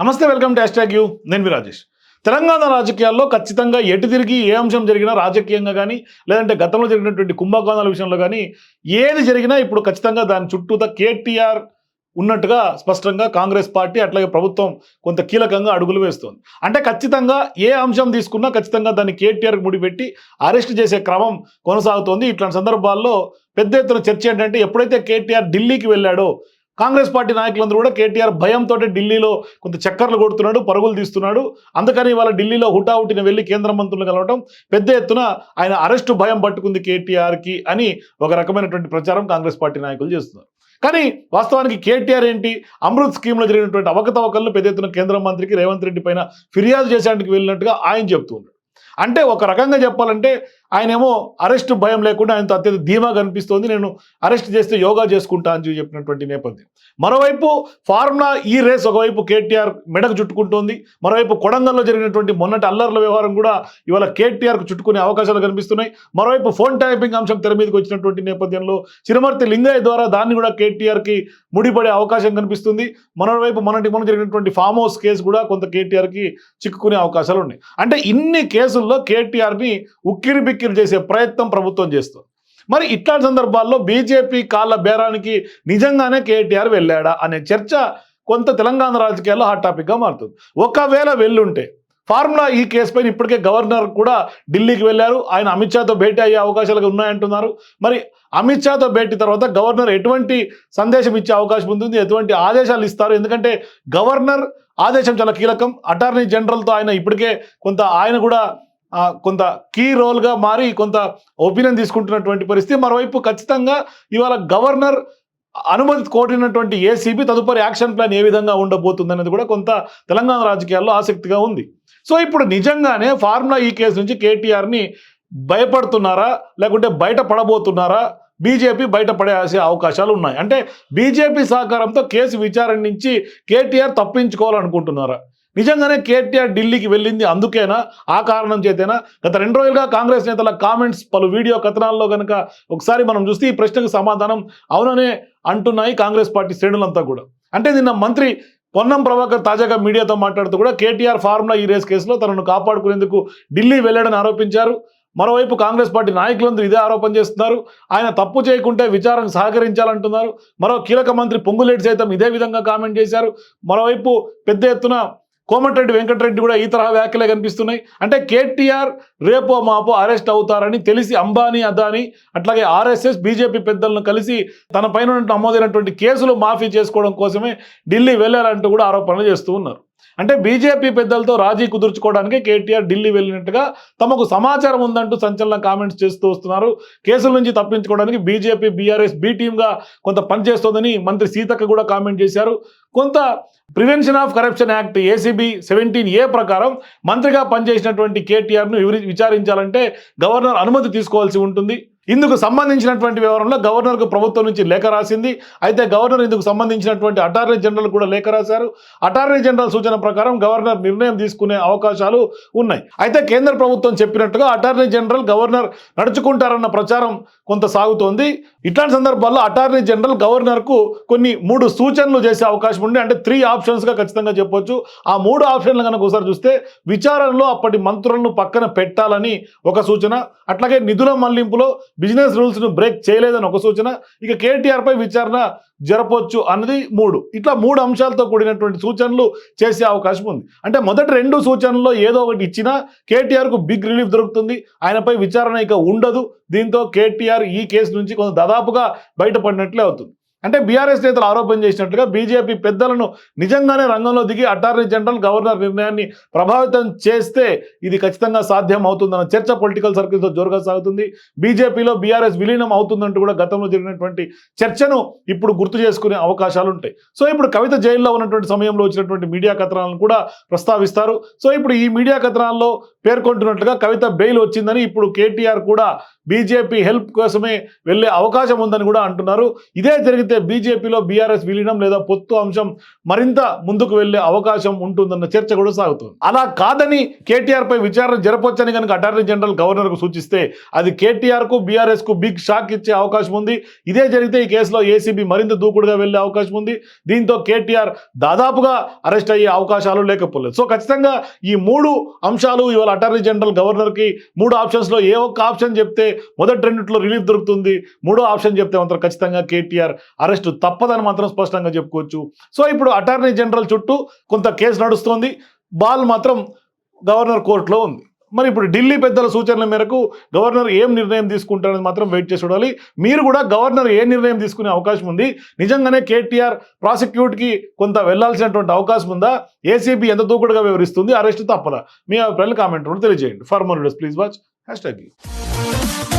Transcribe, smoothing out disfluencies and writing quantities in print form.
నమస్తే, welcome to hashtag you. నేను మీ రాజేష్. తెలంగాణ రాజకీయాల్లో ఖచ్చితంగా ఎటు తిరిగి ఏ అంశం జరిగినా రాజకీయంగా కానీ, లేదంటే గతంలో జరిగినటువంటి కుంభకోణాల విషయంలో కానీ, ఏది జరిగినా ఇప్పుడు ఖచ్చితంగా దాని చుట్టూతా కేటీఆర్ ఉన్నట్టుగా స్పష్టంగా కాంగ్రెస్ పార్టీ అట్లాగే ప్రభుత్వం కొంత కీలకంగా అడుగులు వేస్తోంది. అంటే ఖచ్చితంగా ఏ అంశం తీసుకున్నా ఖచ్చితంగా దాన్ని కేటీఆర్కి ముడిపెట్టి అరెస్ట్ చేసే క్రమం కొనసాగుతోంది. ఇట్లాంటి సందర్భాల్లో పెద్ద ఎత్తున చర్చ ఏంటంటే, ఎప్పుడైతే కేటీఆర్ ఢిల్లీకి వెళ్ళాడో కాంగ్రెస్ పార్టీ నాయకులందరూ కూడా కేటీఆర్ భయంతో ఢిల్లీలో కొంత చక్కర్లు కొడుతున్నాడు, పరుగులు తీస్తున్నాడు. అందుకని వాళ్ళ ఢిల్లీలో హుటాహుటిన వెళ్ళి కేంద్ర మంత్రులు కలవడం, పెద్ద ఎత్తున ఆయన అరెస్టు భయం పట్టుకుంది కేటీఆర్కి అని ఒక రకమైనటువంటి ప్రచారం కాంగ్రెస్ పార్టీ నాయకులు చేస్తున్నారు. కానీ వాస్తవానికి కేటీఆర్ ఏంటి, అమృత్ స్కీమ్లో జరిగినటువంటి అవకతవకలను పెద్ద ఎత్తున కేంద్ర మంత్రికి రేవంత్ రెడ్డి పైన ఫిర్యాదు చేసేందుకు వెళ్ళినట్టుగా ఆయన చెప్తున్నాడు. అంటే ఒక రకంగా చెప్పాలంటే ఆయనేమో అరెస్ట్ భయం లేకుండా ఆయనతో అత్యంత ధీమాగా అనిపిస్తోంది. నేను అరెస్ట్ చేస్తే యోగా చేసుకుంటా అని చెప్పినటువంటి నేపథ్యం. మరోవైపు ఫార్ములా ఈ రేస్ ఒకవైపు కేటీఆర్ మెడకు చుట్టుకుంటోంది. మరోవైపు కొడంగల్లో జరిగినటువంటి మొన్నటి అల్లర్ల వ్యవహారం కూడా ఇవాళ కేటీఆర్కు చుట్టుకునే అవకాశాలు కనిపిస్తున్నాయి. మరోవైపు ఫోన్ ట్యాపింగ్ అంశం తెర మీదకి వచ్చినటువంటి నేపథ్యంలో చిరుమర్తి లింగయ్య ద్వారా దాన్ని కూడా కేటీఆర్కి ముడిపడే అవకాశం కనిపిస్తుంది. మరోవైపు మొన్న జరిగినటువంటి ఫామ్ హౌస్ కేసు కూడా కొంత కేటీఆర్కి చిక్కుకునే అవకాశాలు ఉన్నాయి. అంటే ఇన్ని కేసుల్లో కేటీఆర్ని ఉక్కిరి బిక్కిరి చేసే ప్రయత్నం ప్రభుత్వం చేస్తుంది. మరి ఇట్లాంటి సందర్భాల్లో బీజేపీ కాళ్ళ బేరానికి నిజంగానే కేటీఆర్ వెళ్ళాడా అనే చర్చ కొంత తెలంగాణ రాజకీయాల్లో హాట్ టాపిక్గా మారుతుంది. ఒకవేళ వెళ్ళుంటే ఫార్ములా ఈ కేసు పైన ఇప్పటికే గవర్నర్ కూడా ఢిల్లీకి వెళ్ళారు. ఆయన అమిత్ షాతో భేటీ అయ్యే అవకాశాలు ఉన్నాయంటున్నారు. మరి అమిత్ షాతో భేటీ తర్వాత గవర్నర్ ఎటువంటి సందేశం ఇచ్చే అవకాశం ఉంటుంది, ఎటువంటి ఆదేశాలు ఇస్తారు? ఎందుకంటే గవర్నర్ ఆదేశం చాలా కీలకం. అటార్నీ జనరల్తో ఆయన ఇప్పటికే ఆయన కూడా కొంత కీ రోల్గా మారి కొంత ఒపీనియన్ తీసుకుంటున్నటువంటి పరిస్థితి. మరోవైపు ఖచ్చితంగా ఇవాళ గవర్నర్ అనుమతి కోరినటువంటి ఏసీబీ తదుపరి యాక్షన్ ప్లాన్ ఏ విధంగా ఉండబోతుంది అనేది కూడా కొంత తెలంగాణ రాజకీయాల్లో ఆసక్తిగా ఉంది. సో ఇప్పుడు నిజంగానే ఫార్ములా ఈ కేసు నుంచి కేటీఆర్ని భయపడుతున్నారా, లేకుంటే బయట పడబోతున్నారా? బీజేపీ బయటపడేసే అవకాశాలు ఉన్నాయి. అంటే బీజేపీ సహకారంతో కేసు విచారణ నుంచి కేటీఆర్ తప్పించుకోవాలనుకుంటున్నారా? నిజంగానే కేటీఆర్ ఢిల్లీకి వెళ్ళింది అందుకేనా, ఆ కారణం చేతేనా? గత 2 రోజులుగా కాంగ్రెస్ నేతల కామెంట్స్ పలు వీడియో కథనాల్లో కనుక ఒకసారి మనం చూస్తే ఈ ప్రశ్నకు సమాధానం అవుననే అంటున్నాయి కాంగ్రెస్ పార్టీ శ్రేణులంతా కూడా. అంటే నిన్న మంత్రి పొన్నం ప్రభాకర్ తాజాగా మీడియాతో మాట్లాడుతూ కూడా కేటీఆర్ ఫార్ములా ఈ రేస్ కేసులో తనను కాపాడుకునేందుకు ఢిల్లీ వెళ్ళాడని ఆరోపించారు. మరోవైపు కాంగ్రెస్ పార్టీ నాయకులందరూ ఇదే ఆరోపణ చేస్తున్నారు. ఆయన తప్పు చేయకుంటే విచారణకు సహకరించాలంటున్నారు. మరో కీలక మంత్రి పొంగులేటి సైతం ఇదే విధంగా కామెంట్ చేశారు. మరోవైపు పెద్ద ఎత్తున కోమటిరెడ్డి వెంకటరెడ్డి కూడా ఈ తరహా వ్యాఖ్యలే కనిపిస్తున్నాయి. అంటే కేటీఆర్ రేపో మాపో అరెస్ట్ అవుతారని తెలిసి అంబానీ, అదానీ అట్లాగే ఆర్ఎస్ఎస్, బీజేపీ పెద్దలను కలిసి తన పైన నమోదైనటువంటి కేసులు మాఫీ చేసుకోవడం కోసమే ఢిల్లీ వెళ్ళారంటూ కూడా ఆరోపణలు చేస్తూ ఉన్నారు. అంటే బీజేపీ పెద్దలతో రాజీ కుదుర్చుకోవడానికి కేటీఆర్ ఢిల్లీ వెళ్ళినట్టుగా తమకు సమాచారం ఉందంటూ సంచలన కామెంట్స్ చేస్తూ వస్తున్నారు. కేసుల నుంచి తప్పించుకోవడానికి బీజేపీ బీఆర్ఎస్ బి టీమ్గా కొంత పనిచేస్తోందని మంత్రి సీతక్క కూడా కామెంట్ చేశారు. కొంత prevention of corruption act ACB 17A ప్రకారం మంత్రిగా పనిచేసినటువంటి కేటీఆర్ను విచారించాలంటే గవర్నర్ అనుమతి తీసుకోవాల్సి ఉంటుంది. ఇందుకు సంబంధించినటువంటి వివరంలో గవర్నర్కు ప్రభుత్వం నుంచి లేఖ రాసింది. అయితే గవర్నర్ ఇందుకు సంబంధించినటువంటి అటార్నీ జనరల్ కూడా లేఖ రాశారు. అటార్నీ జనరల్ సూచన ప్రకారం గవర్నర్ నిర్ణయం తీసుకునే అవకాశాలు ఉన్నాయి. అయితే కేంద్ర ప్రభుత్వం చెప్పినట్టుగా అటార్నీ జనరల్ గవర్నర్ నడుచుకుంటారన్న ప్రచారం కొంత సాగుతోంది. ఇట్లాంటి సందర్భాల్లో అటార్నీ జనరల్ గవర్నర్కు కొన్ని 3 సూచనలు చేసే అవకాశం ఉంది. అంటే 3 ఆప్షన్స్గా ఖచ్చితంగా చెప్పొచ్చు. ఆ 3 ఆప్షన్లు కనుక ఒకసారి చూస్తే విచారణలో అప్పటి మంత్రులను పక్కన పెట్టాలని ఒక సూచన, అట్లాగే నిధుల మళ్లింపులో బిజినెస్ రూల్స్ను బ్రేక్ చేయలేదని ఒక సూచన, ఇక కేటీఆర్ పై విచారణ జరపొచ్చు అన్నది 3. ఇట్లా 3 అంశాలతో కూడినటువంటి సూచనలు చేసే అవకాశం ఉంది. అంటే మొదటి 2 సూచనల్లో ఏదో ఒకటి ఇచ్చినా కేటీఆర్కు బిగ్ రిలీఫ్ దొరుకుతుంది. ఆయనపై విచారణ ఇక ఉండదు. దీంతో కేటీఆర్ ఈ కేసు నుంచి కొంత దాదాపుగా బయటపడినట్లే అవుతుంది. అంటే బీఆర్ఎస్ నేతలు ఆరోపణ చేసినట్లుగా బీజేపీ పెద్దలను నిజంగానే రంగంలో దిగి అటార్నీ జనరల్ గవర్నర్ నిర్ణయాన్ని ప్రభావితం చేస్తే ఇది ఖచ్చితంగా సాధ్యం అవుతుందన్న చర్చ పొలిటికల్ సర్కిల్స్లో జోరుగా సాగుతుంది. బీజేపీలో బీఆర్ఎస్ విలీనం అవుతుందంటూ కూడా గతంలో జరిగినటువంటి చర్చను ఇప్పుడు గుర్తు చేసుకునే అవకాశాలు ఉంటాయి. సో ఇప్పుడు కవిత జైల్లో ఉన్నటువంటి సమయంలో వచ్చినటువంటి మీడియా కథనాలను కూడా ప్రస్తావిస్తారు. సో ఇప్పుడు ఈ మీడియా కథనాల్లో పేర్కొంటున్నట్లుగా కవిత బెయిల్ వచ్చిందని, ఇప్పుడు కేటీఆర్ కూడా బీజేపీ హెల్ప్ కోసమే వెళ్ళే అవకాశం ఉందని కూడా అంటున్నారు. ఇదే జరిగితే జరిగితే బీజేపీలో బీఆర్ఎస్ విలీనం లేదా పొత్తు అంశం మరింత ముందుకు వెళ్లే అవకాశం ఉంటుందన్న చర్చ కూడా సాగుతుంది. అలా కాదని కేటీఆర్ పై విచారణ జరపొచ్చని కనుక అటార్నీ జనరల్ గవర్నర్ కు సూచిస్తే అది కేటీఆర్ కు బీఆర్ఎస్ కు బిగ్ షాక్ ఇచ్చే అవకాశం ఉంది. ఇదే జరిగితే ఈ కేసులో ఏసీబీ మరింత దూకుడుగా వెళ్లే అవకాశం ఉంది. దీంతో కేటీఆర్ దాదాపుగా అరెస్ట్ అయ్యే అవకాశాలు లేకపోలేదు. సో ఖచ్చితంగా ఈ 3 అంశాలు ఇవాళ అటార్నీ జనరల్ గవర్నర్ కి 3 ఆప్షన్స్ లో ఏ ఒక్క ఆప్షన్ చెప్తే మొదటి రెండిట్లో రిలీఫ్ దొరుకుతుంది, 3వ ఆప్షన్ చెప్తే మాత్రం ఖచ్చితంగా కేటీఆర్ అరెస్ట్ తప్పదని మాత్రం స్పష్టంగా చెప్పుకోవచ్చు. సో ఇప్పుడు అటార్నీ జనరల్ చుట్టూ కొంత కేసు నడుస్తోంది, బాల్ మాత్రం గవర్నర్ కోర్టులో ఉంది. మరి ఇప్పుడు ఢిల్లీ పెద్దల సూచనల మేరకు గవర్నర్ ఏం నిర్ణయం తీసుకుంటారని మాత్రం వెయిట్ చేసి చూడాలి. మీరు కూడా గవర్నర్ ఏ నిర్ణయం తీసుకునే అవకాశం ఉంది, నిజంగానే కేటీఆర్ ప్రాసిక్యూట్కి కొంత వెళ్లాల్సినటువంటి అవకాశం ఉందా, ఏసీబీ ఎంత దూకుడుగా వివరిస్తుంది, అరెస్ట్ తప్పదా? మీ అభిప్రాయాలు కామెంట్ రూపంలో తెలియజేయండి. For more videos please watch #.